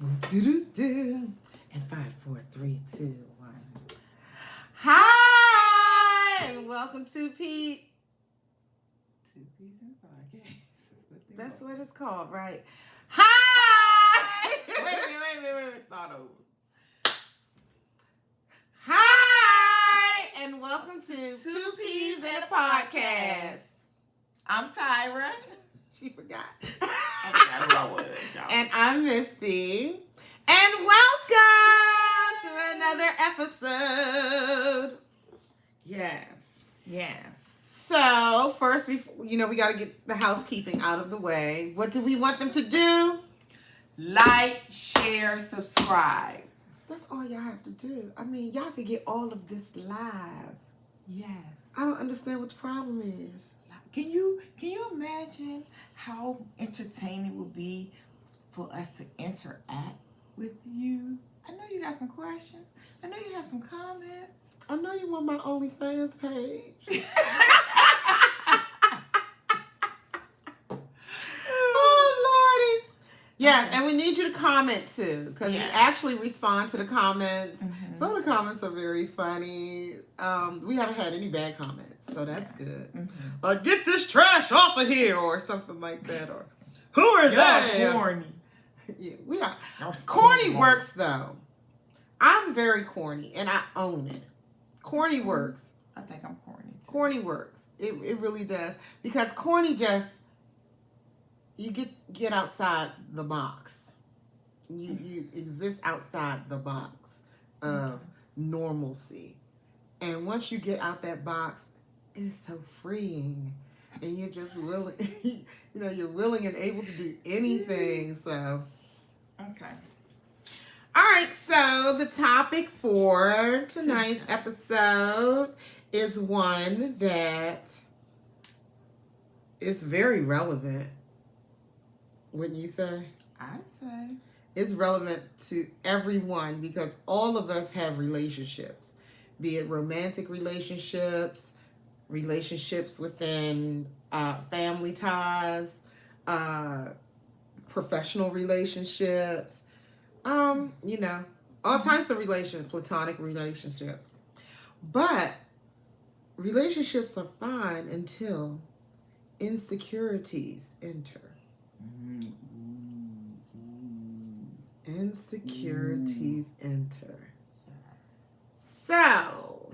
Do. And 5, 4, 3, 2, 1. Hi, and welcome to P.E.A.S. That's what it's called, right? Hi! Wait. Start over. Hi, and welcome to Two Peas and a Podcast. I'm Tira. She forgot. Okay, and I'm Missy. And welcome to another episode. Yes. So, first, we got to get the housekeeping out of the way. What do we want them to do? Like, share, subscribe. That's all y'all have to do. I mean, y'all could get all of this live. Yes. I don't understand what the problem is. Can you imagine how entertaining it would be for us to interact with you? I know you got some questions. I know you have some comments. I know you want my OnlyFans page. Oh, Lordy. Yes, and we need you to comment too, because we actually respond to the comments. Mm-hmm. Some of the comments are very funny. We haven't had any bad comments, so that's good. Mm-hmm. Get this trash off of here, or something like that. Or who are they? Corny. Yeah, we are. Corny works though. I'm very corny, and I own it. Corny works. I think I'm corny too. Corny works. It really does, because corny just you get outside the box. You exist outside the box of normalcy, and once you get out that box, it's so freeing, and you're just willing. You're willing and able to do anything. So, okay. All right. So the topic for tonight's episode is one that is very relevant. Wouldn't you say? I'd say. It's relevant to everyone, because all of us have relationships, be it romantic relationships, relationships within family ties, professional relationships, all types of relationships, platonic relationships. But relationships are fine until insecurities enter. Insecurities enter. So,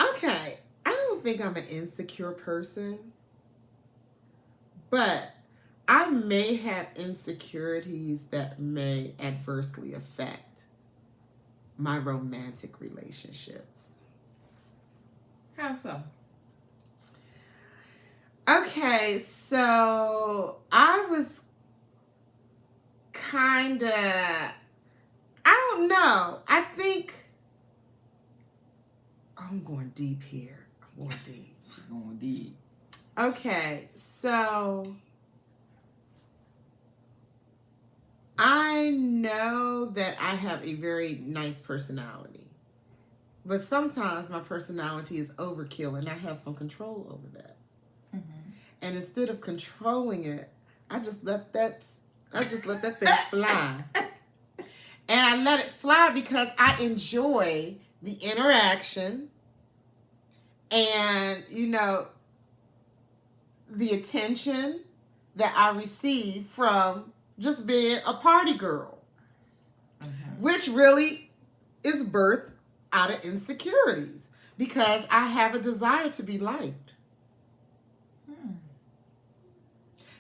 okay, I don't think I'm an insecure person, but I may have insecurities that may adversely affect my romantic relationships. How so? Okay, so I was kind of, I don't know. I think, I'm going deep here. I'm going deep. She's going deep. Okay, so I know that I have a very nice personality, but sometimes my personality is overkill, and I have some control over that. Mm-hmm. And instead of controlling it, I just let that thing fly. And I let it fly because I enjoy the interaction and, the attention that I receive from just being a party girl, which really is birthed out of insecurities, because I have a desire to be liked.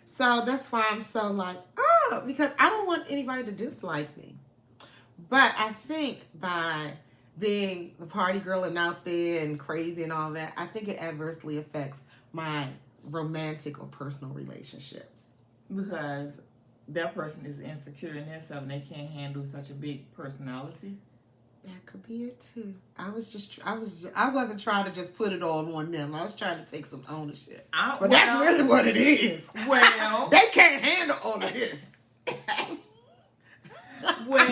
So that's why I'm so because I don't want anybody to dislike me. But I think by being the party girl and out there and crazy and all that, I think it adversely affects my romantic or personal relationships. Because that person is insecure in themselves and they can't handle such a big personality. That could be it too. I wasn't trying to just put it all on them. I was trying to take some ownership. But that's really what it is. Well, they can't handle all of this. Well,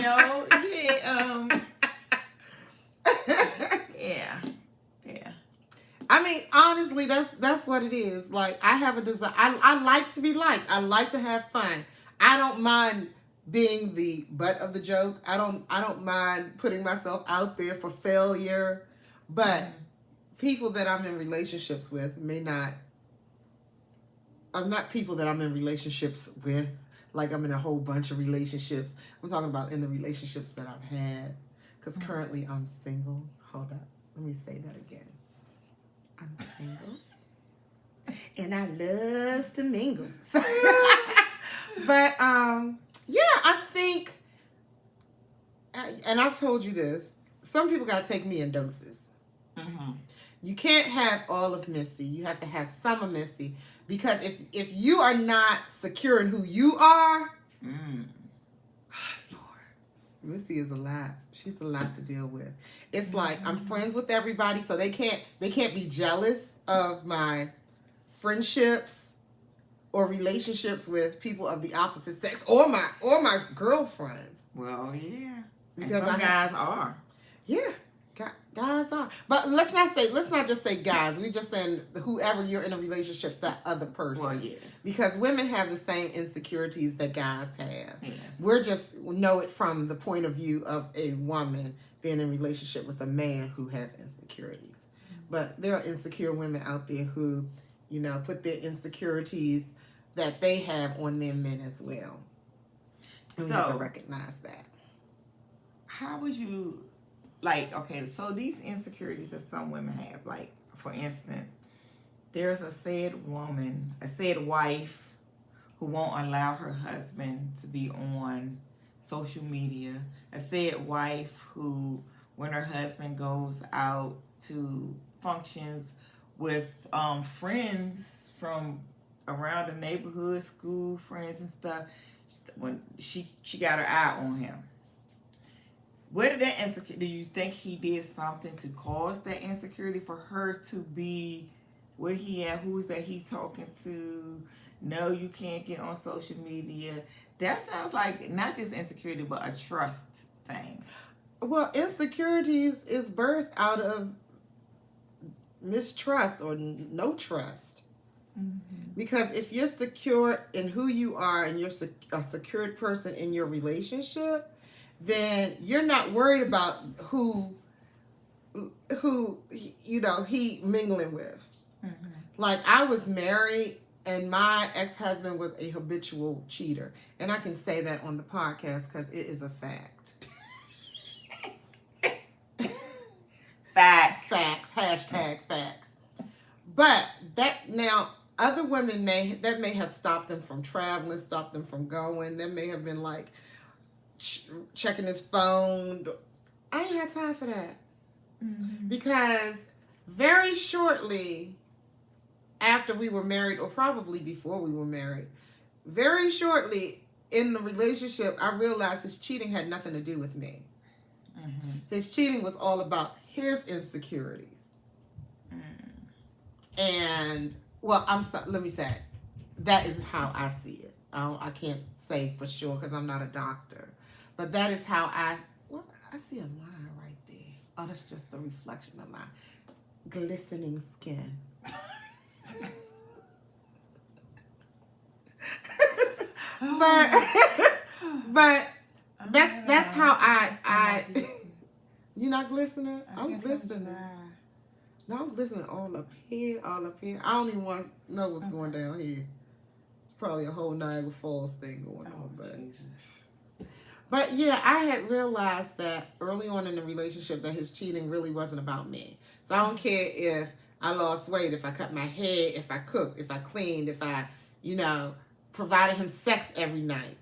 yeah, yeah. I mean, honestly, that's what it is. Like, I have a desire. I like to be liked. I like to have fun. I don't mind being the butt of the joke. I don't mind putting myself out there for failure. But people that I'm in relationships with may not. I'm not people that I'm in relationships with. Like I'm in a whole bunch of relationships. I'm talking about in the relationships that I've had. Because currently I'm single. Hold up. Let me say that again. I'm single. And I love to mingle. So, but yeah, I think, and I've told you this, some people got to take me in doses. Mm-hmm. You can't have all of Missy. You have to have some of Missy. Because if you are not secure in who you are, Lord, Missy is a lot. She's a lot to deal with. It's like I'm friends with everybody, so they can't be jealous of my friendships or relationships with people of the opposite sex or my girlfriends. Well, yeah. Because some guys are. Yeah. Guys are. But let's not just say guys. We just saying whoever you're in a relationship with that other person. Well, yes. Because women have the same insecurities that guys have. Yes. We're just know it from the point of view of a woman being in a relationship with a man who has insecurities. But there are insecure women out there who, put their insecurities that they have on their men as well. And we have to recognize that. How would you... so these insecurities that some women have, like, for instance, there's a said wife who won't allow her husband to be on social media, a said wife who, when her husband goes out to functions with friends from around the neighborhood, school friends and stuff, when she got her eye on him. Where did that insecurity? Do you think he did something to cause that insecurity for her to be where he at? Who's that he talking to? No, you can't get on social media. That sounds like not just insecurity, but a trust thing. Well, insecurities is birthed out of mistrust or no trust. Mm-hmm. Because if you're secure in who you are and you're a secured person in your relationship, then you're not worried about who he mingling with. Mm-hmm. Like I was married and my ex-husband was a habitual cheater. And I can say that on the podcast because it is a fact. Facts. #facts. But that now other women may have stopped them from traveling, stopped them from going. That may have been like checking his phone. I ain't had time for that. Mm-hmm. Because very shortly after we were married, or probably before we were married, very shortly in the relationship, I realized his cheating had nothing to do with me. Mm-hmm. His cheating was all about his insecurities. And, let me say, that is how I see it. I can't say for sure because I'm not a doctor. But that is how I see a line right there. Oh, that's just a reflection of my glistening skin. but that's how I you not glistening? I'm glistening. No, I'm glistening all up here. I don't even want to know what's going down here. It's probably a whole Niagara Falls thing going on, but Jesus. But yeah, I had realized that early on in the relationship that his cheating really wasn't about me. So I don't care if I lost weight, if I cut my hair, if I cooked, if I cleaned, if I, provided him sex every night.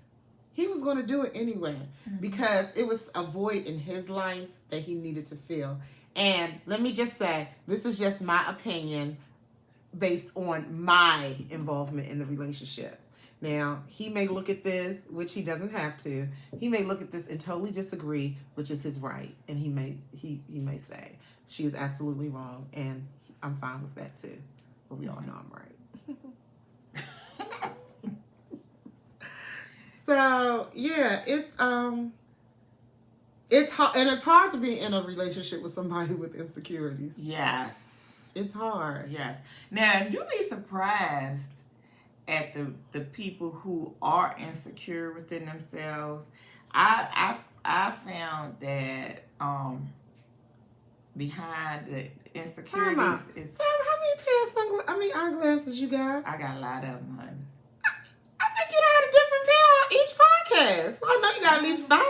He was going to do it anyway because it was a void in his life that he needed to fill. And let me just say, this is just my opinion based on my involvement in the relationship. Now, he may look at this, which he doesn't have to. He may look at this and totally disagree, which is his right. And he may say, she is absolutely wrong. And I'm fine with that too. But we all know I'm right. So, yeah, it's hard, and it's hard to be in a relationship with somebody with insecurities. Yes. It's hard. Yes. Now, you'd be surprised at the people who are insecure within themselves, I found that behind the insecurities is. Time, how many pairs eyeglasses you got? I got a lot of them, honey. I think you had a different pair on each podcast. So I know you got at least 5. I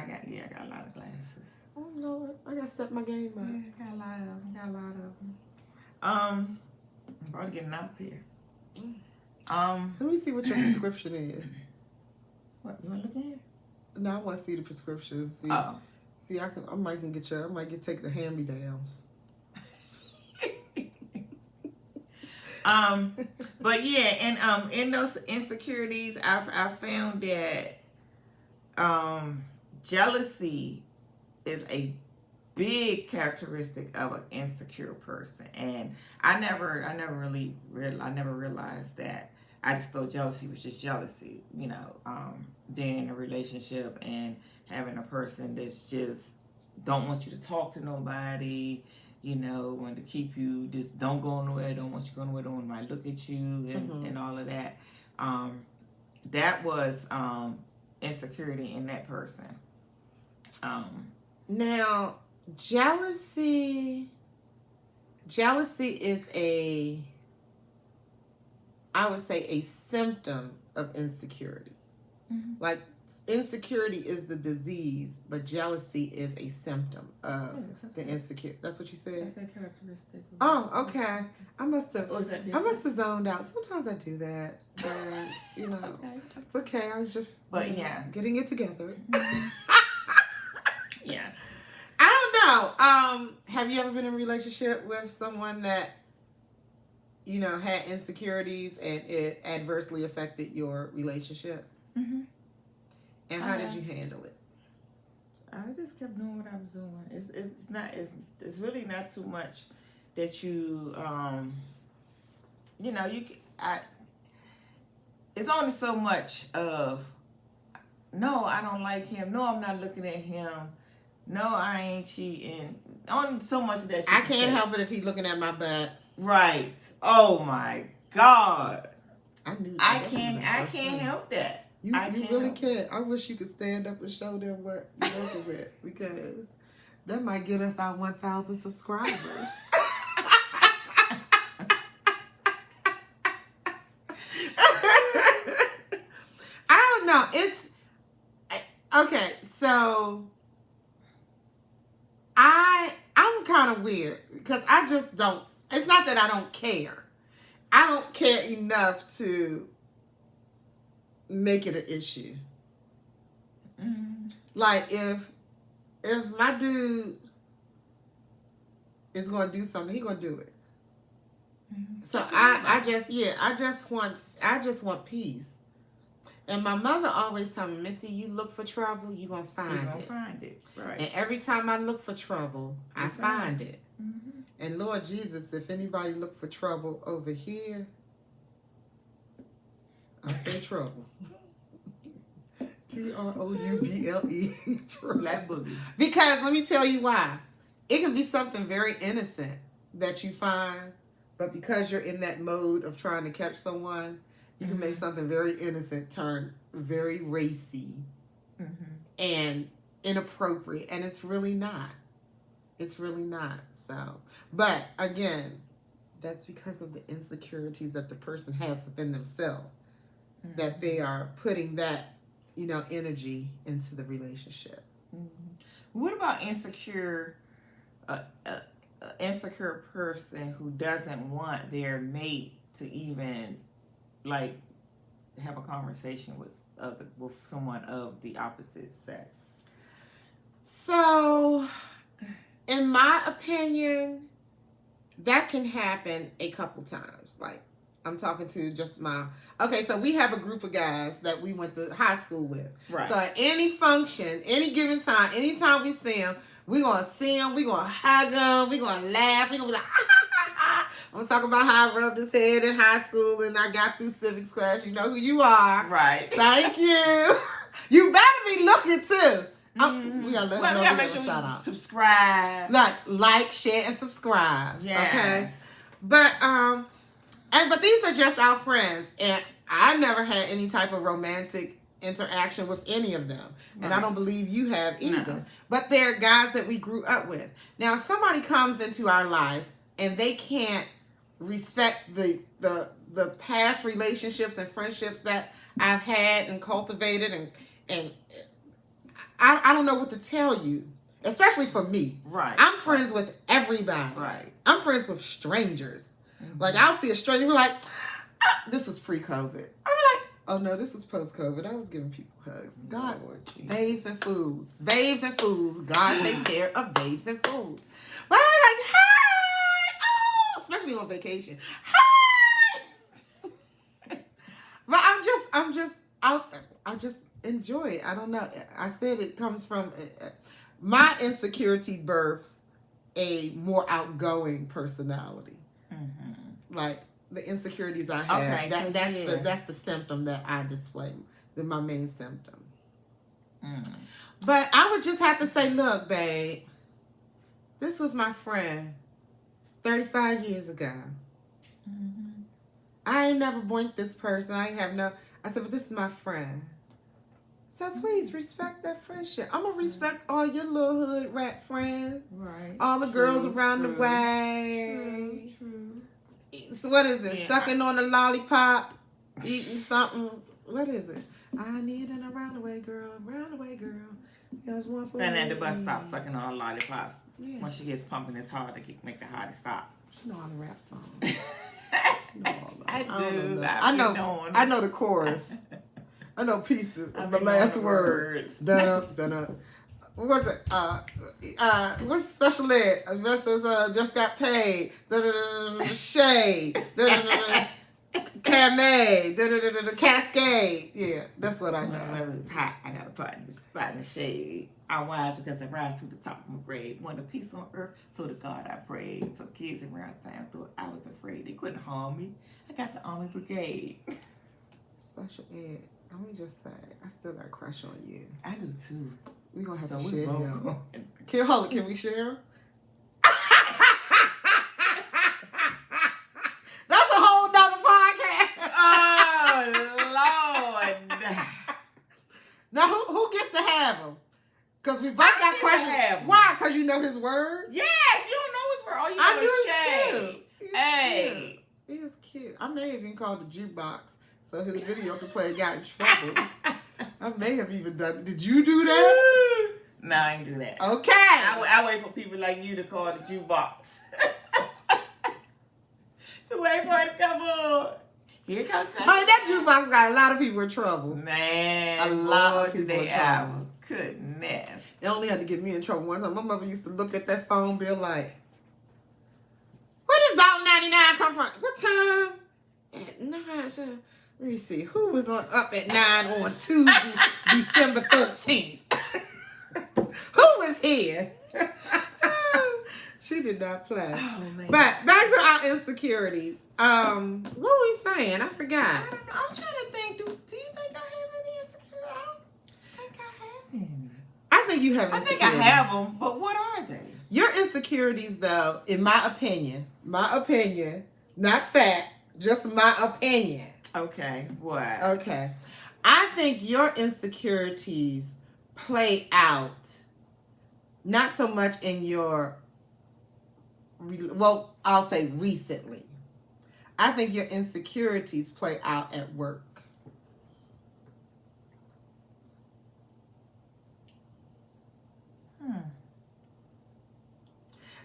got a lot of glasses. Oh Lord, I gotta step my game up. Yeah, got a lot of them. I'm about to get an up here. Let me see what your prescription is. What you want to look at? No, I want to see the prescription. See, see, I might take the hand-me-downs. But yeah, and in those insecurities, I found that jealousy is a big characteristic of an insecure person, and I never realized that. I just thought jealousy was just jealousy, being in a relationship and having a person that's just don't want you to talk to nobody, want to keep you, just don't go nowhere, don't want you to go nowhere, don't want anybody to look at you, and all of that. That was insecurity in that person. Now, jealousy is I would say a symptom of insecurity. Mm-hmm. Like, insecurity is the disease, but jealousy is a symptom of the insecurity. That's what you said? That's a characteristic. Oh, okay. I must have zoned out. Sometimes I do that. And, Okay. It's okay. I was just getting it together. Yes. I don't know. Have you ever been in a relationship with someone that had insecurities and it adversely affected your relationship? Mm-hmm. And how did you handle it? I just kept doing what I was doing. It's really not too much that you it's only so much of no, I don't like him. No, I'm not looking at him. No, I ain't cheating. Only so much that I can't help it if he's looking at my butt. Right. Oh my God. I knew that. I can't help that. You really can't. I wish you could stand up and show them what you're working with, because that might get us our 1,000 subscribers. I don't know. It's okay. So I'm kind of weird because I just don't. It's not that I don't care. I don't care enough to make it an issue. Mm-hmm. Like if my dude is going to do something, he going to do it. Mm-hmm. So I just want peace. And my mother always told me, Missy, you look for trouble, you're going to find it. Right. And every time I look for trouble, I find it. Mm-hmm. And Lord Jesus, if anybody look for trouble over here, I say trouble. Trouble. Black boogie. Because let me tell you why. It can be something very innocent that you find, but because you're in that mode of trying to catch someone, you can make something very innocent turn very racy and inappropriate, and it's really not. It's really not. So, but again, that's because of the insecurities that the person has within themselves, that they are putting that, energy into the relationship. What about insecure person who doesn't want their mate to even have a conversation with someone of the opposite sex? So, in my opinion, that can happen a couple times. Like, I'm talking to just so we have a group of guys that we went to high school with. Right. So at any function, any given time, anytime we see them, we're going to see them, we're going to hug them, we're going to laugh, we're going to be like, ah, ha, ha, ha. I'm talking about how I rubbed his head in high school and I got through civics class. You know who you are. Right. Thank you. You better be looking too. We gotta let we gotta make sure shout out. Subscribe. Like, share, and subscribe. Yes. Okay. But but these are just our friends, and I never had any type of romantic interaction with any of them. And I don't believe you have either. No. But they're guys that we grew up with. Now, if somebody comes into our life and they can't respect the past relationships and friendships that I've had and cultivated, and I don't know what to tell you, especially for me. Right. I'm friends with everybody. Right. I'm friends with strangers. Like, I'll see a stranger, be like, this was pre-COVID. I'll be like, oh no, this was post-COVID. I was giving people hugs. God, babes and fools. Babes and fools. God takes care of babes and fools. But I'm like, hi! Oh, especially on vacation. Hi! But I just enjoy it. I don't know. I said it comes from, my insecurity births a more outgoing personality. Like, the insecurities I have, Okay, that's the symptom that I display, my main symptom. But I would just have to say, look, babe, this was my friend 35 years ago. I ain't never blinked this person. I said, but this is my friend. So please respect that friendship. I'm going to respect all your little hood rat friends. Right. All the girls around the way. True. So what is it? Yeah. Sucking on a lollipop, eating something. What is it? I need an around the way girl. There's one for Standing at the bus stop, sucking on lollipops. Yeah. When she gets pumping, it's hard to make it hard to stop. She know all the rap songs. She know all the, I know the chorus. I know pieces of the last word. Dun. What's it? What's special ed? Just got paid. Shade. Camay. Cascade. Yeah, that's what I know. Whenever it's hot, I got a partner in the shade. I rise because I rise to the top of my grave. Want a peace on earth, so to God I prayed. So kids around town thought I was afraid they couldn't harm me. I got the Army Brigade. Special ed. Let me just say, I still got a crush on you. I do too. We're going to have So to we share both. him. Can we share him? That's a whole nother podcast. Oh, Lord. Now, who gets to have him? Because we both got questions. Why? Because you know his word? Yes, you don't know his word. All you know is shade. Hey. He is cute. I may have even called the jukebox so his video could play got in trouble. I may have even done it. Did you do that? No, I ain't do that. Okay. I wait for people like you to call the jukebox. To wait for it to come on. Here it comes. That jukebox got a lot of people in trouble. Man, a lot of people in trouble. Goodness. It only had to get me in trouble one time. My mother used to look at that phone bill like, where does $1.99 come from? What time? At 9. Let me see. Who was up at 9 on Tuesday, December 13th? Who was here? She did not play. Oh, man. But back to our insecurities. What were we saying? I forgot. I don't know. I'm trying to think. Do you think I have any insecurities? I don't think I have any. I think you have insecurities. I think I have them, but what are they? Your insecurities, though, in my opinion, not fact, just my opinion. Okay, what? Okay. I think your insecurities play out not so much in your, well, I'll say recently. I think your insecurities play out at work.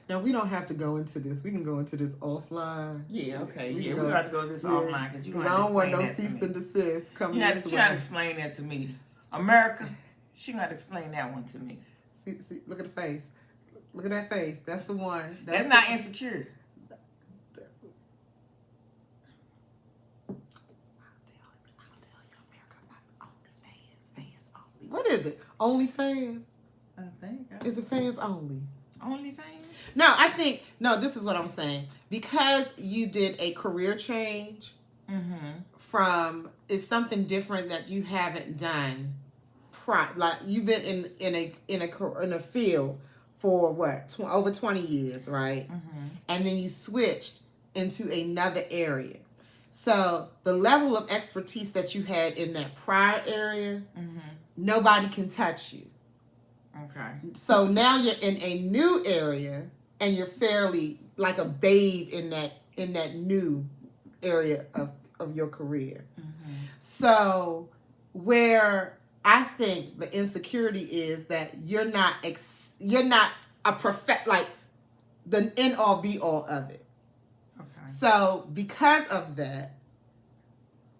Now, we don't have to go into this. We can go into this offline. Yeah, okay. We have to go to this offline because I don't want no cease and desist coming this way. You have to try to explain that to me. America, she got to explain that one to me. See, look at the face. Look at that face. That's the one. That's not insecure. I'll tell you, America, fans only. What is it? OnlyFans? I think. Is it fans only? OnlyFans? No, this is what I'm saying. Because you did a career change from, it's something different that you haven't done. Like, you've been in a field for what, over 20 years, right? And then you switched into another area. So the level of expertise that you had in that prior area, nobody can touch you. Okay. So now you're in a new area, and you're fairly like a babe in that new area of your career. So where I think the insecurity is that you're not a like the end all be all of it. Okay. So because of that,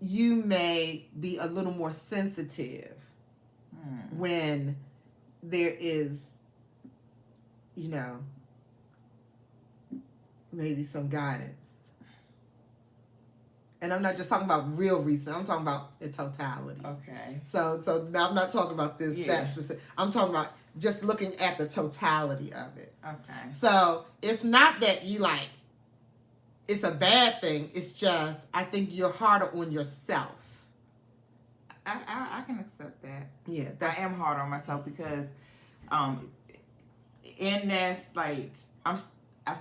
you may be a little more sensitive when there is, maybe some guidance. And I'm not just talking about real recent. I'm talking about the totality. Okay. So now I'm not talking about this Yeah. that specific. I'm talking about just looking at the totality of it. Okay. So it's not that you it's a bad thing. It's just I think you're harder on yourself. I can accept that. Yeah, I am hard on myself because, in this, like I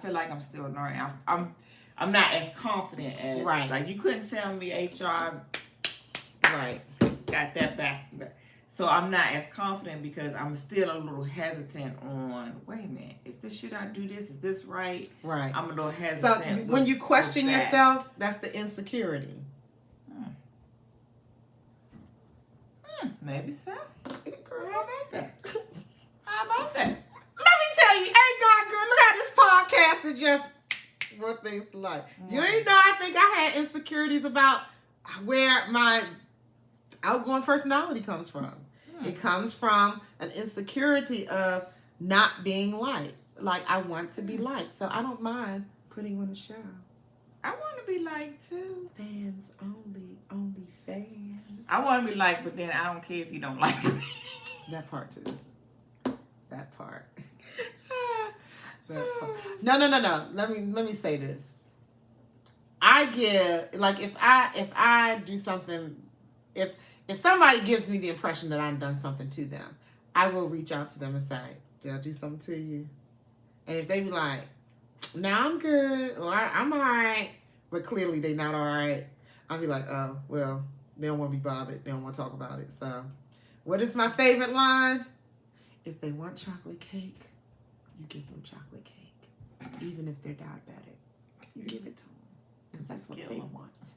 feel like I'm still learning. I'm not as confident as like you couldn't tell me HR got that back. So I'm not as confident because I'm still a little hesitant on, wait a minute, should I do this? Is this right? Right. I'm a little hesitant. So when you question yourself, that's the insecurity. Maybe so. Girl, how about that? How about that? Let me tell you, ain't God good? Look at this podcast and just brought things to life. You ain't know, I think I had insecurities about where my outgoing personality comes from. It comes from an insecurity of not being liked. Like, I want to be liked, so I don't mind putting on a show. I want to be liked too. Fans only fans. I want to be liked, but then I don't care if you don't like me. That part too. That part. No. Let me say this. I give, like, if I do something, if somebody gives me the impression that I've done something to them, I will reach out to them and say, did I do something to you? And if they be like, no, I'm good, or I'm all right, but clearly they not all right, I'll be like, oh, well, they don't want to be bothered. They don't want to talk about it. So what is my favorite line? If they want chocolate cake, you give them chocolate cake. Even if they're diabetic, you give it to them. Because that's what they want.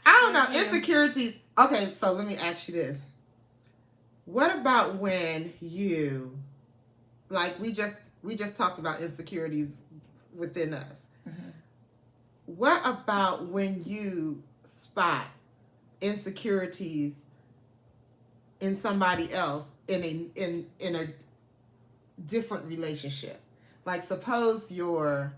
I don't know. Insecurities. Okay, so let me ask you this. What about when you, like we just talked about insecurities within us. What about when you spot insecurities in somebody else in a different relationship? Like suppose your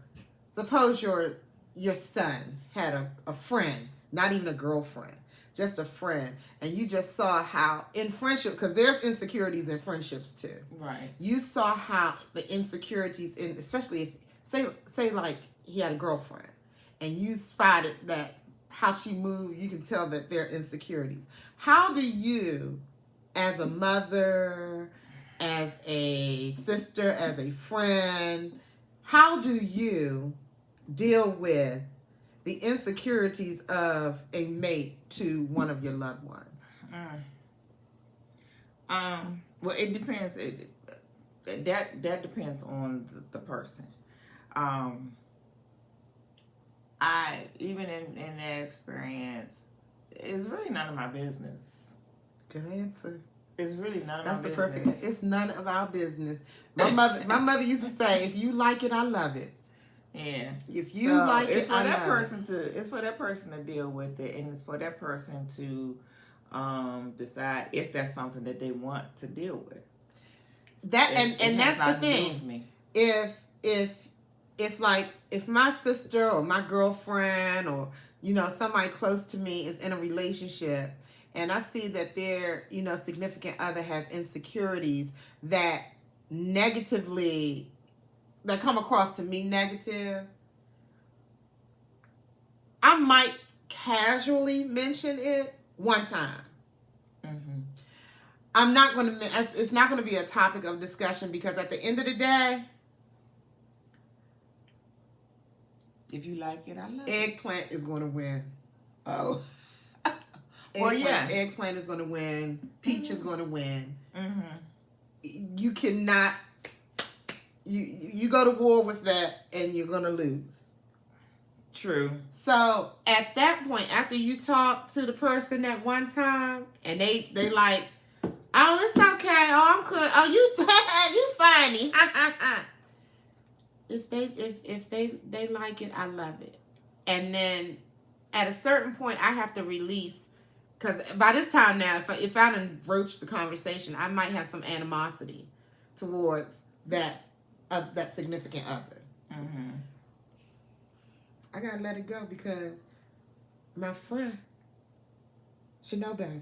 son had a friend, not even a girlfriend, just a friend, and you just saw how in friendship, because there's insecurities in friendships too. Right. You saw how the insecurities in, especially if say like he had a girlfriend, and you spotted that how she moved, you can tell that there are insecurities. How do you, as a mother, as a sister, as a friend, how do you deal with the insecurities of a mate to one of your loved ones? Well, it depends. That depends on the person. I even in that experience, it's really none of my business. Good answer. It's really none of That's my the business. perfect. It's none of our business. My mother used to say, "If you like it, I love it." Yeah. If you like it's it, for I that love person it. it's for that person to deal with it, and it's for that person to decide if that's something that they want to deal with. That and that's the thing. If my sister or my girlfriend or somebody close to me is in a relationship, and I see that their significant other has insecurities that come across to me negative, I might casually mention it one time. I'm not going to. It's not going to be a topic of discussion, because at the end of the day, If you like it, I love it. Eggplant is going to win. Oh. Well, yes. Eggplant is going to win. Peach is going to win. Mm-hmm. You cannot. You go to war with that, and you're going to lose. True. So at that point, after you talk to the person that one time, and they like, oh, it's okay. Oh, I'm good. Oh, you funny. if they like it, I love it. And then at a certain point, I have to release, because by this time now, if I done broached the conversation, I might have some animosity towards that significant other. Mm-hmm. I gotta let it go because my friend should know better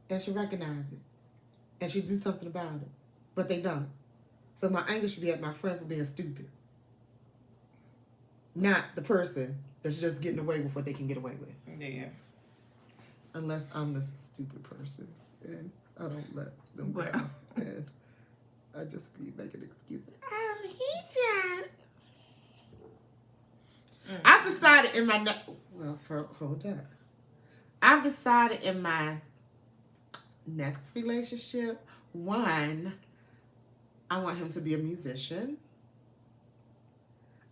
and should recognize it and should do something about it, but they don't. So my anger should be at my friend for being stupid, not the person that's just getting away with what they can get away with. Yeah. Unless I'm the stupid person and I don't let them go. And I just be making excuses. Oh, he just... I've decided in my... hold up. I've decided in my next relationship, one, I want him to be a musician.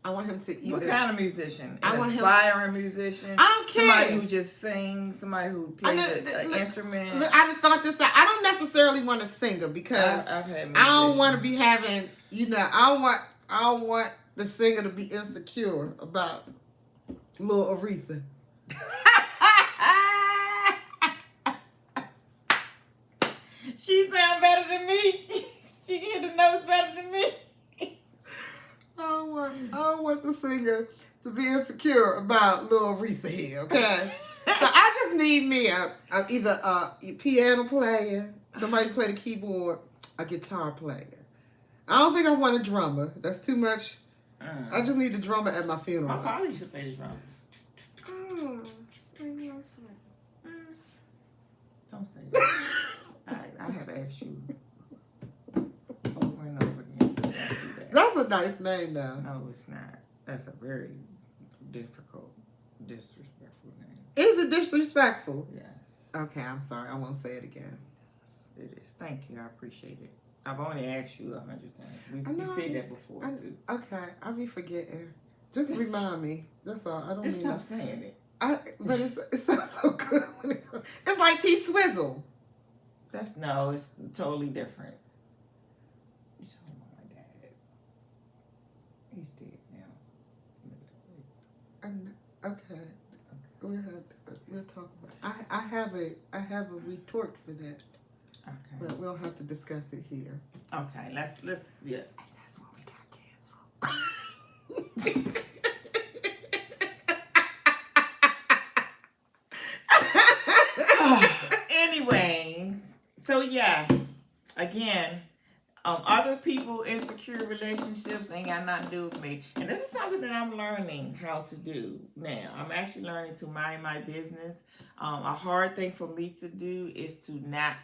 I want him to either... What kind of musician? I want aspiring musician? I don't care. Somebody who just sings, somebody who plays an instrument. Look, I thought this out. I don't necessarily want a singer because I've had I don't want to be having, I don't want the singer to be insecure about little Aretha. She sounds better than me. She can hit the notes better than me. I don't want the singer to be insecure about little Aretha here, okay? So I just need me either a piano player, somebody play the keyboard, a guitar player. I don't think I want a drummer. That's too much. I just need the drummer at my funeral. My father used to play the drums. Don't say that. I have asked you over and over again. That's a nice name, though. No, it's not. That's a very difficult, disrespectful name. Is it disrespectful? Yes. Okay, I'm sorry. I won't say it again. Yes, it is. Thank you. I appreciate it. I've only asked you 100 times. You said that before, too. Okay, I'll be forgetting. Just remind me. That's all. I don't Just mean stop saying it. But it sounds so good when it's like T-Swizzle. It's totally different. You talking about my dad? He's dead now. Okay. Go ahead. We'll talk about it. I have a retort for that. Okay. But we'll have to discuss it here. Okay. Let's yes. And that's why we got canceled. Anyways, so yes, again, other people insecure relationships ain't got nothing to do with me, and this is something that I'm learning how to do now. I'm actually learning to mind my business. A hard thing for me to do is to not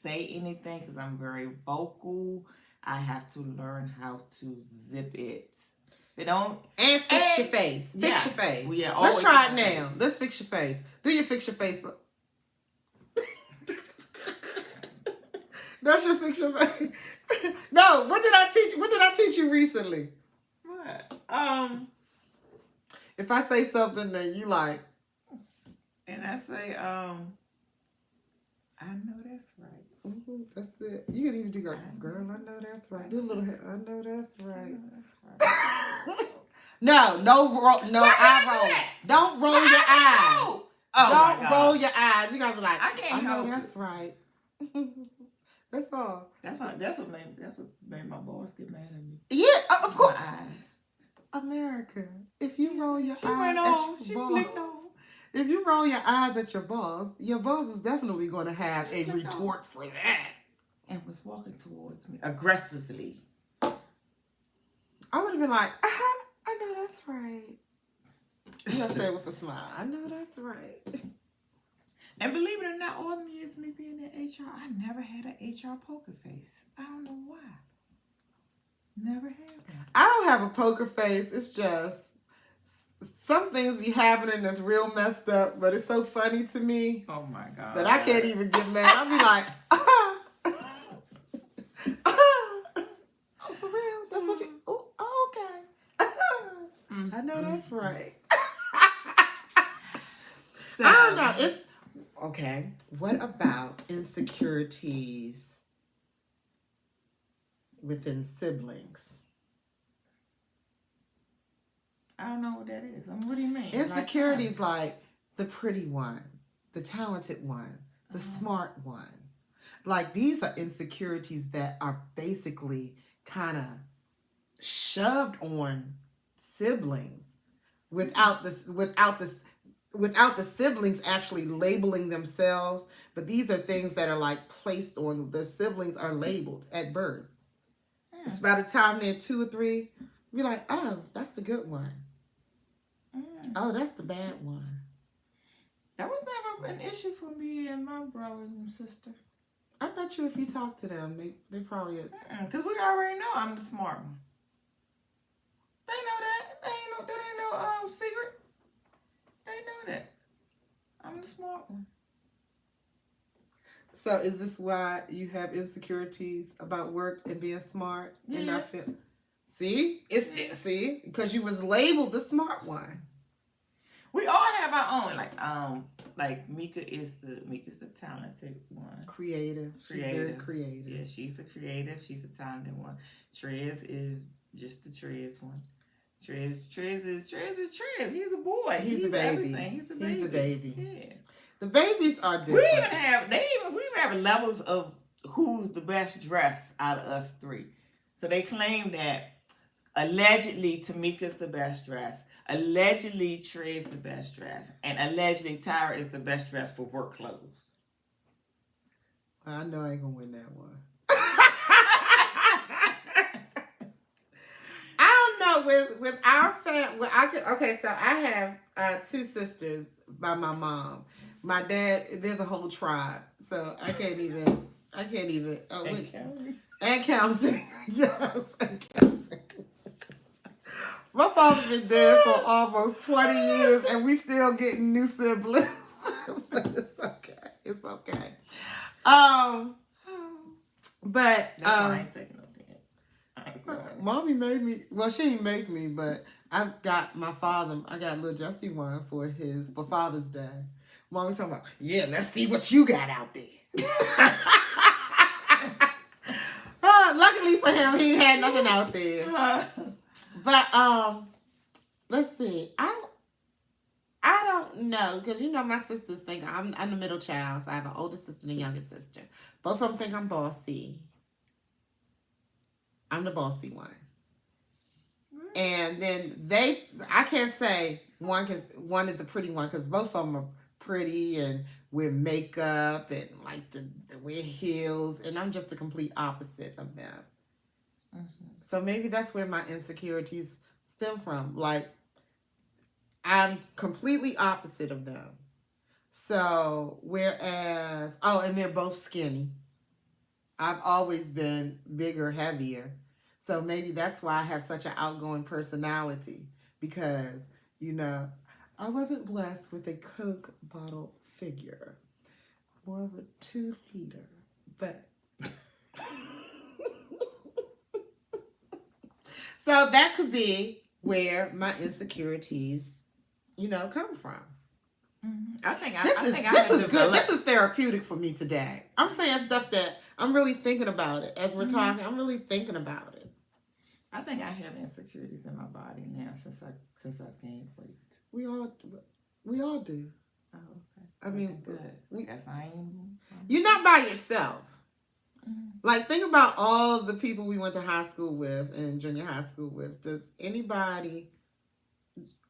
say anything because I'm very vocal. I have to learn how to zip it. Your face. Fix your face. Well, yeah, let's try it now. Face. Let's fix your face. Do your fix your face. That's your fix your face. No, what did I teach? What did I teach you recently? What? If I say something that you like, and I say, I know that's right. Mm-hmm, that's it. You can even do girl. I know that's right. Do a little head. I know that's right. No eye roll. Don't roll your eyes. Don't roll your eyes. You gotta be like, I know that's right. That's all. That's what made my boss get mad at me. Yeah, of course. My eyes. America, if you roll your eyes went at on. your She boss, flicked on. if you roll your eyes at your boss is definitely going to have a retort for that. And was walking towards me aggressively. I would have been like, I know that's right. You gotta say it with a smile. I know that's right. And believe it or not, all the years of me being in HR, I never had an HR poker face. I don't know why. Never had one. I don't have a poker face. It's just some things be happening that's real messed up, but it's so funny to me Oh my God. that I can't even get mad. I'll be like, oh, for real? That's what you, oh, okay. I know that's right. So, I don't know. It's, okay. What about insecurities within siblings? I don't know what that is. What do you mean? Insecurities like the pretty one, the talented one, the smart one. Like these are insecurities that are basically kind of shoved on siblings without the siblings actually labeling themselves. But these are things that are like placed on the siblings, are labeled at birth. It's by the time they're 2 or 3, be like, oh, that's the good one. Oh, that's the bad one. That was never an issue for me and my brothers and sister. I bet you if you talk to them, they probably... Because we already know I'm the smart one. They know that. That ain't no secret. They know that. I'm the smart one. So is this why you have insecurities about work and being smart? Yeah. And not feel... See? See? Because you was labeled the smart one. We all have our own. Like Mika is the talented one. Creative. She's very creative. Yeah, she's a creative. She's a talented one. Trez is just the Trez one. Trez is Trez. He's a boy. He's the baby. Everything. He's the baby. He's the baby. Yeah. The babies are different. We even have levels of who's the best dressed out of us 3. So they claim that allegedly Tamika's the best dressed. Allegedly, Trey's the best dressed. And allegedly, Tira is the best dressed for work clothes. I know I ain't going to win that one. I don't know. With our family, okay, so I have 2 sisters by my mom. My dad, there's a whole tribe. So I can't even. And counting. Yes, and counting. My father's been dead for almost 20 years, and we still getting new siblings. But it's okay. It's okay. But that's why I ain't taking no damn. Mommy made me. Well, she didn't make me, but I got little Justy one for Father's Day. Mommy talking about, yeah, let's see what you got out there. Luckily for him, he had nothing out there. But let's see. I don't know, because my sisters think I'm the middle child, so I have an older sister and a younger sister. Both of them think I'm bossy. I'm the bossy one. And then I can't say one is the pretty one, because both of them are pretty and wear makeup and like to wear heels, and I'm just the complete opposite of them. Mm-hmm. So maybe that's where my insecurities stem from. Like, I'm completely opposite of them. So whereas, and they're both skinny. I've always been bigger, heavier. So maybe that's why I have such an outgoing personality, because, I wasn't blessed with a Coke bottle figure. More of a 2-liter, but... So that could be where my insecurities, come from. Mm-hmm. This is therapeutic for me today. I'm saying stuff that I'm really thinking about it as we're talking. I'm really thinking about it. I think I have insecurities in my body now since I've gained weight. We all do. Oh, okay. I mean, good. Guess I ain't. You're not by yourself. Mm-hmm. Like, think about all the people we went to high school with and junior high school with. Does anybody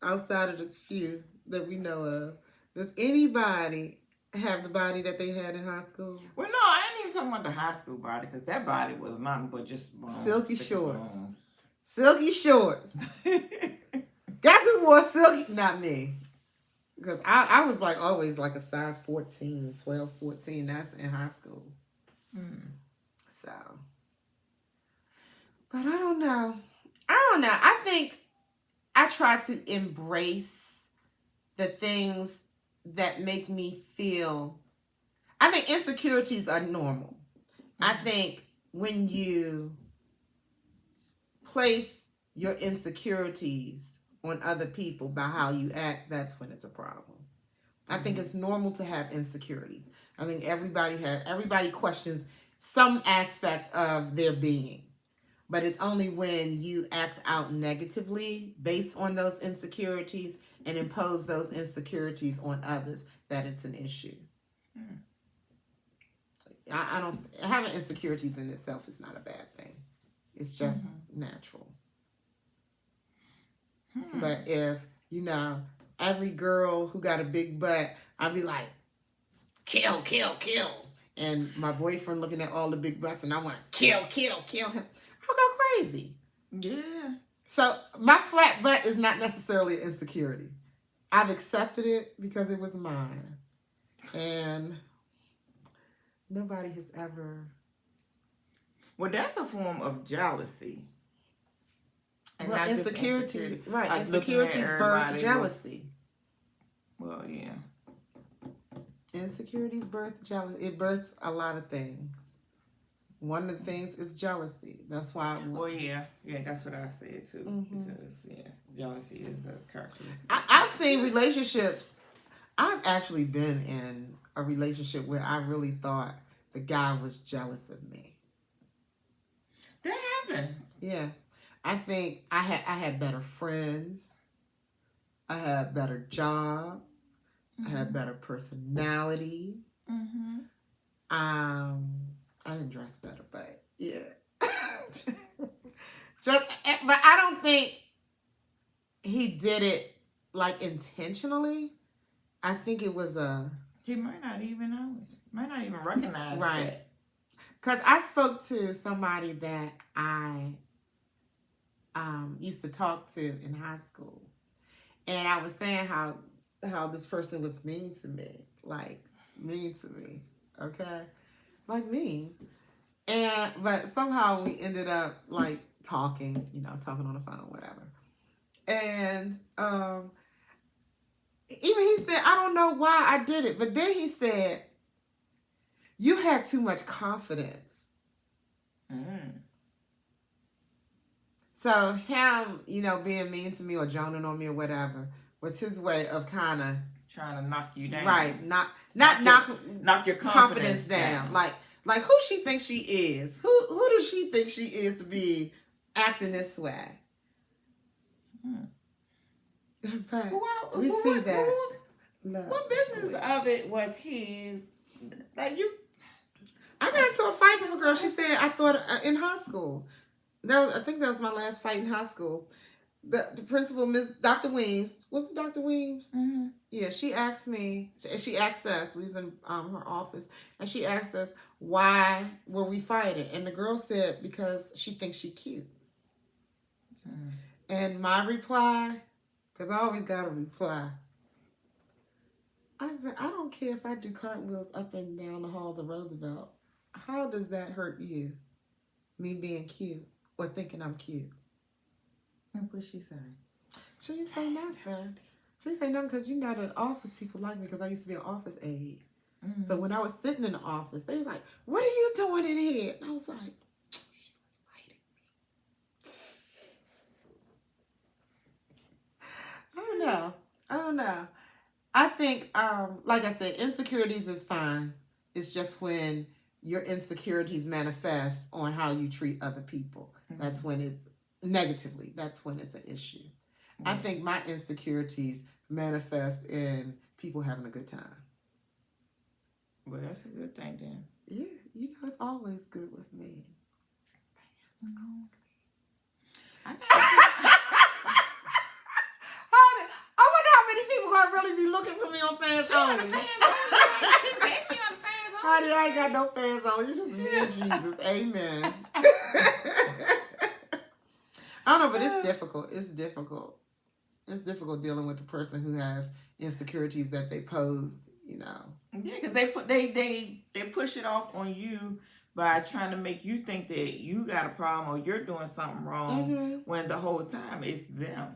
outside of the few that we know of, does anybody have the body that they had in high school? Well, no, I ain't even talking about the high school body, because that body was nothing but just bones. Silky shorts. Silky shorts. Guess who wore silky? Not me. Because I was like always like a size 14, 12, 14. That's in high school. So. But I don't know. I think I try to embrace the things that make me feel. I think insecurities are normal. I think when you place your insecurities on other people by how you act, that's when it's a problem. I think it's normal to have insecurities. I think everybody questions some aspect of their being. But it's only when you act out negatively based on those insecurities and impose those insecurities on others that it's an issue. I don't having insecurities in itself is not a bad thing. It's just natural. But if every girl who got a big butt, I'd be like, kill, kill, kill. And my boyfriend looking at all the big butts and I want to kill, kill, kill him. I'll go crazy. Yeah. So my flat butt is not necessarily an insecurity. I've accepted it because it was mine. And nobody has ever. Well, that's a form of jealousy. And well, insecurity. Right. Like insecurities birth jealousy. Well, yeah. Insecurities birth jealousy. It births a lot of things. One of the things is jealousy. That's why. Well, yeah, that's what I said too. Because jealousy is a characteristic. I've seen relationships. I've actually been in a relationship where I really thought the guy was jealous of me. That happens. Yeah, I think I had better friends. I had better job. I had better personality. I didn't dress better, but yeah. But I don't think he did it like intentionally. I think it was he might not even know it. Might not even recognize that. Because I spoke to somebody that I used to talk to in high school. And I was saying how this person was mean to me. Like, mean to me. Okay? Like me. But somehow we ended up like talking on the phone, whatever. And even he said, I don't know why I did it. But then he said, you had too much confidence. So him, being mean to me or joning on me or whatever was his way of kind of trying to knock you down. Right. Knock your confidence down. Like who she thinks she is. Who does she think she is to be acting this way? But we see that. What business of it was his? Like you. I got into a fight with a girl. She said, I thought in high school. I think that was my last fight in high school. The principal, Miss Dr. Weems, was it Dr. Weems? Yeah, she asked us, we was in her office, and she asked us, why were we fighting? And the girl said, because she thinks she cute. And my reply, because I always got a reply, I said, I don't care if I do cartwheels up and down the halls of Roosevelt. How does that hurt you? Me being cute or thinking I'm cute? And what she say? She didn't say nothing. She didn't say nothing because the office people like me because I used to be an office aide. So when I was sitting in the office, they was like, what are you doing in here? And I was like, she was fighting me. I don't know. I think, like I said, insecurities is fine. It's just when your insecurities manifest on how you treat other people. That's when it's negatively. That's when it's an issue. I think my insecurities manifest in people having a good time. Well, that's a good thing then. Yeah, it's always good with me. I wonder how many people gonna really be looking for me on Fans Only. She said she on Fans Only. Honey, I ain't got no fans only. It's just me and Jesus. Amen. I don't know, but it's difficult. It's difficult. It's difficult dealing with the person who has insecurities that they pose, Yeah, because they push it off on you by trying to make you think that you got a problem or you're doing something wrong when the whole time it's them.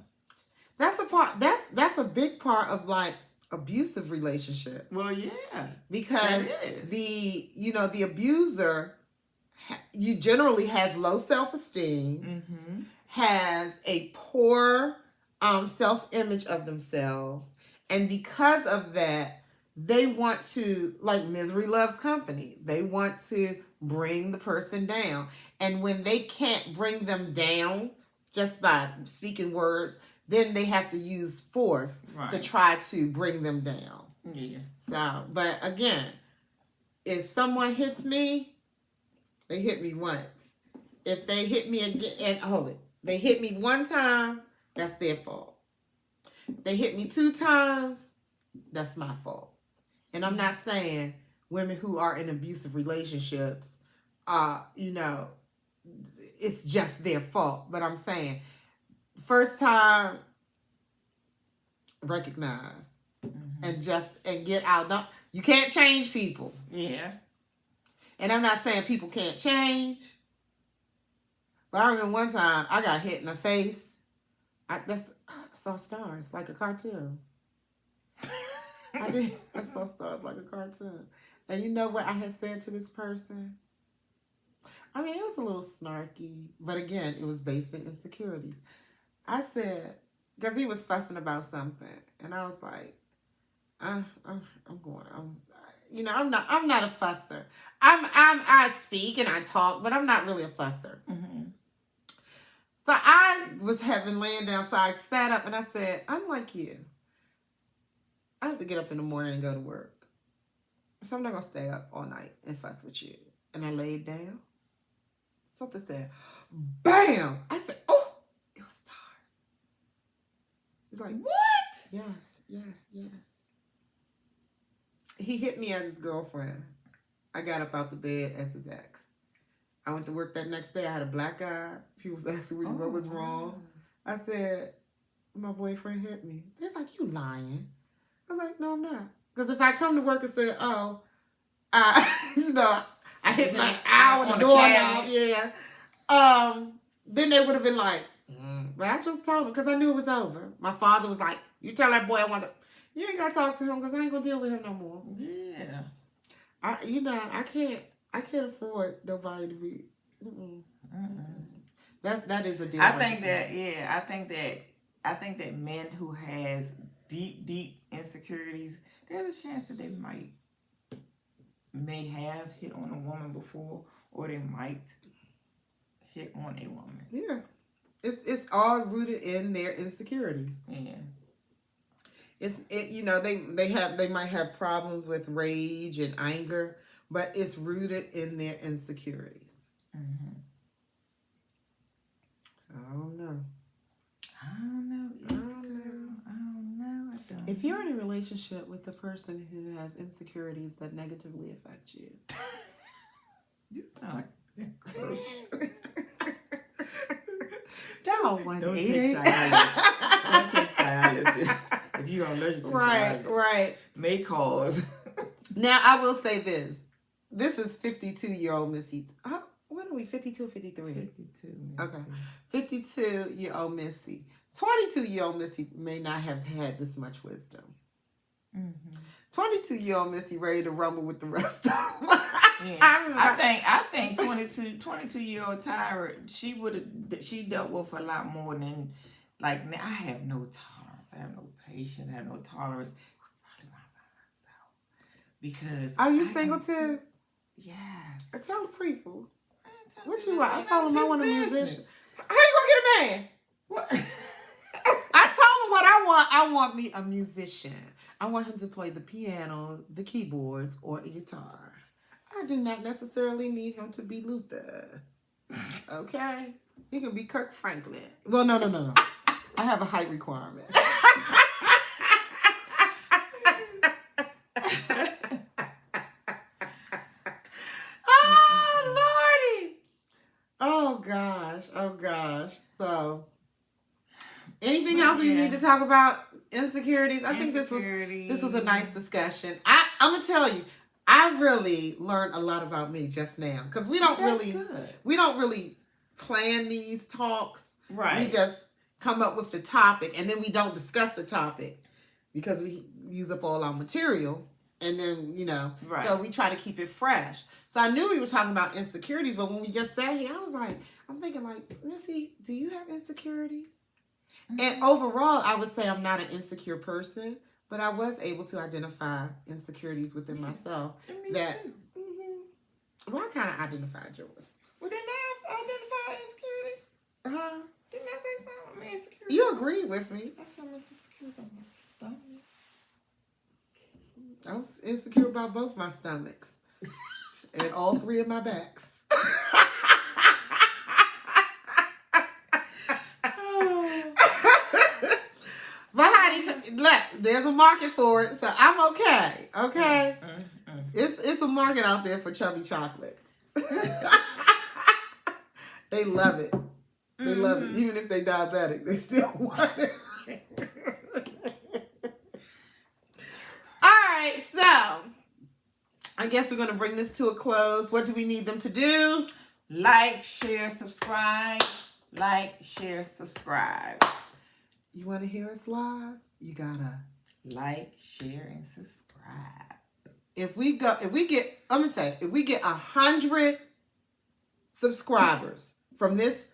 That's a part. That's a big part of like abusive relationships. Well, yeah, because that is. the abuser, you generally has low self-esteem, Mm-hmm. has a poor self-image of themselves, and because of that, they want to, like misery loves company. They want to bring the person down, and when they can't bring them down just by speaking words, then they have to use force Right. to try to bring them down. Yeah. So, but again, if someone hits me, they hit me once. If they hit me again, and hold it, they hit me one time, that's their fault. They hit me 2 times, that's my fault. And I'm not saying women who are in abusive relationships, it's just their fault. But I'm saying, first time, recognize and get out. Don't, you can't change people. Yeah. And I'm not saying people can't change. But I remember one time I got hit in the face. I saw stars like a cartoon. I saw stars like a cartoon. And you know what I had said to this person? I mean, it was a little snarky, but again, it was based in insecurities. I said, because he was fussing about something, and I was like, I'm not a fusser. I speak and I talk, but I'm not really a fusser. Mm-hmm. So I was laying down, so I sat up and I said, I'm like you. I have to get up in the morning and go to work. So I'm not going to stay up all night and fuss with you. And I laid down. Something said, bam! I said, oh, it was stars. He's like, what? Yes. He hit me as his girlfriend. I got up out the bed as his ex. I went to work that next day. I had a black eye. People was asking me what was wrong. I said, my boyfriend hit me. They're like, you lying. I was like, no, I'm not. Because if I come to work and say, I hit my eye on the doorknob, then they would have been like, but I just told him because I knew it was over. My father was like, you tell that boy you ain't got to talk to him because I ain't going to deal with him no more. Yeah. I can't afford nobody to be. That is a deal. I think that men who has deep insecurities, there's a chance that they may have hit on a woman before, or they might hit on a woman. Yeah, it's all rooted in their insecurities. Yeah. They might have problems with rage and anger, but it's rooted in their insecurities. Mm-hmm. So I don't know. If you're in a relationship with a person who has insecurities that negatively affect you, you sound like don't take silence. Don't take silence. If you're allergic to silence, right, may cause. Now I will say this. This is 52-year-old Missy. What are we? 52 or 53? 52. Okay. 52-year-old Missy. 22-year-old Missy may not have had this much wisdom. 22-year-old Missy ready to rumble with the rest of them. I think 22-year-old Tira, she dealt with a lot more than, like, I have no tolerance. I have no patience. I have no tolerance. It's probably not by myself. Because are you single too? Yes. Tell the people. What you want? I told him I want a musician. How you gonna get a man? What? I told him what I want. I want me a musician. I want him to play the piano, the keyboards, or a guitar. I do not necessarily need him to be Luther. Okay? He can be Kirk Franklin. Well, no. I have a height requirement. Oh gosh. So, anything else we need to talk about insecurities? I think this was a nice discussion. I'm gonna tell you, I really learned a lot about me just now because we don't really plan these talks. Right. We just come up with the topic, and then we don't discuss the topic because we use up all our material. And then, Right. So we try to keep it fresh. So I knew we were talking about insecurities, but when we just sat here, I was like, I'm thinking like, Missy, do you have insecurities? Mm-hmm. And overall, I would say I'm not an insecure person, but I was able to identify insecurities within myself. Me too. Well, I kind of identified yours. Well, didn't I identify insecurity? Uh-huh. Didn't I say something? I'm insecure. You agreed with me. I said I'm insecure about my stomach. I was insecure about both my stomachs and all three of my backs. But honey, look, there's a market for it, so I'm okay. Okay, It's a market out there for chubby chocolates. They love it. They love it. Even if they diabetic, they still want it. All right, so I guess we're going to bring this to a close. What do we need them to do? Like, share, subscribe. Like, share, subscribe. You want to hear us live? You gotta like, share, and subscribe. If we get 100 subscribers from this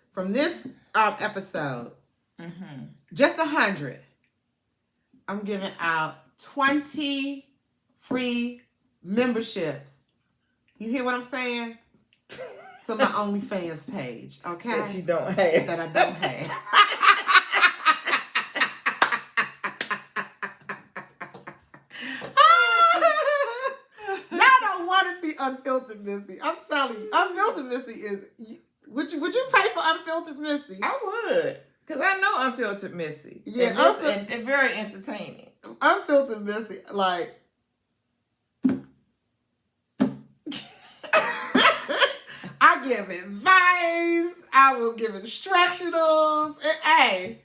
episode, just 100, I'm giving out 20 free memberships. You hear what I'm saying? To my OnlyFans page, okay? That you don't have. That I don't have. Y'all don't want to see Unfiltered Missy. I'm telling you, Unfiltered Missy is... Would you pay for Unfiltered Missy? I would. Because I know Unfiltered Missy. Yeah. And very entertaining. Unfiltered Missy, like... I give advice. I will give instructionals. And,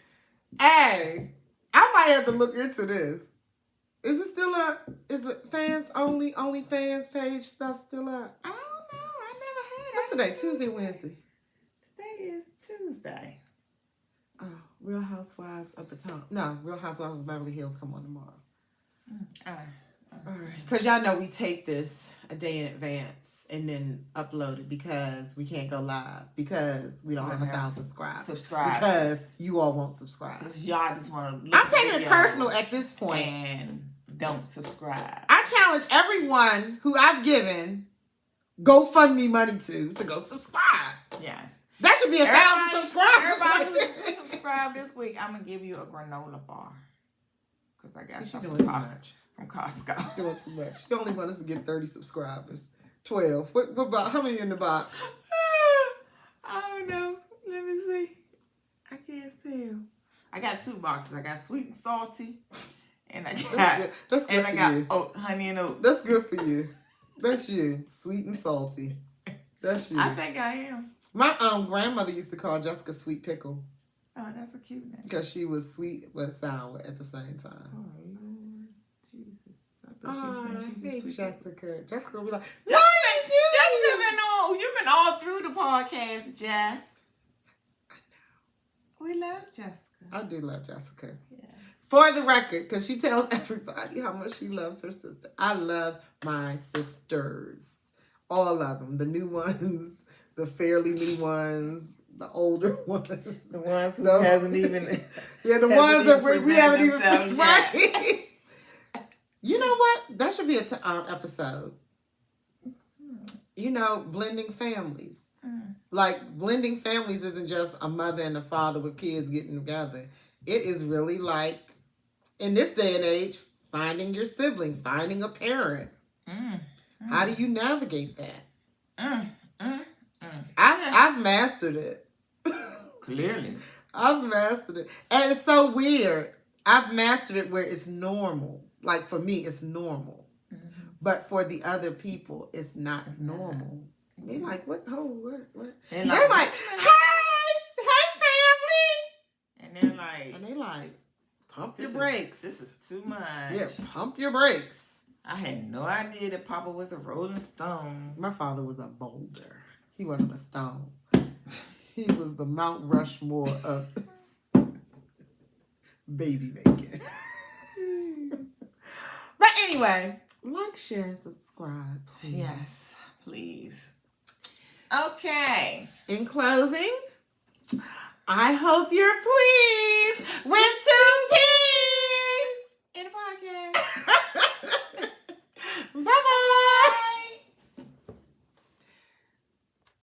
hey, I might have to look into this. Is it still up? Is the OnlyFans page stuff still up? I don't know. I never had it. What's today? Tuesday, Wednesday? Today is Tuesday. Oh, Real Housewives of Potomac. No, Real Housewives of Beverly Hills come on tomorrow. All right. Because y'all know we tape this a day in advance and then upload it because we can't go live because we don't have 1,000 subscribers. Because you all won't subscribe. Because y'all just want to... I'm taking it personal at this point. And don't subscribe. I challenge everyone who I've given GoFundMe money to go subscribe. Yes. That should be 1,000 subscribers. Everybody who subscribed this week, I'm going to give you a granola bar. Because I got something from Costco. Doing too much. You only want us to get 30 subscribers. 12. What about, how many in the box? I don't know. Let me see. I can't tell. I got 2 boxes. I got sweet and salty. And I got, That's good and for I you. got honey and oats. That's good for you. That's you. Sweet and salty. That's you. I think I am. My grandmother used to call Jessica Sweet Pickle. Oh, that's a cute name. Because she was sweet but sour at the same time. Oh, Lord Jesus. I thought she was saying she was sweet. Jessica. Jessica will be like, You've been all through the podcast, Jess. We love Jessica. I do love Jessica. Yeah. For the record, because she tells everybody how much she loves her sister. I love my sisters. All of them. The new ones, the fairly new ones, the older ones. The ones who hasn't even... Yeah, the ones that we haven't even... Yet. Right? You know what? That should be an episode. You know, blending families. Like, blending families isn't just a mother and a father with kids getting together. It is really like, in this day and age, finding your sibling, finding a parent. How do you navigate that? I've mastered it. Clearly. I've mastered it. And it's so weird. I've mastered it where it's normal. Like, for me, it's normal. But for the other people, it's not normal. They're like, what? Oh, what? They're like, hey, family. And they're like, pump your brakes. This is too much. Yeah, pump your brakes. I had no idea that Papa was a Rolling Stone. My father was a boulder. He wasn't a stone. He was the Mount Rushmore of... baby making. But anyway, like, share, and subscribe, please. Yes, please. Okay. In closing, I hope you're pleased with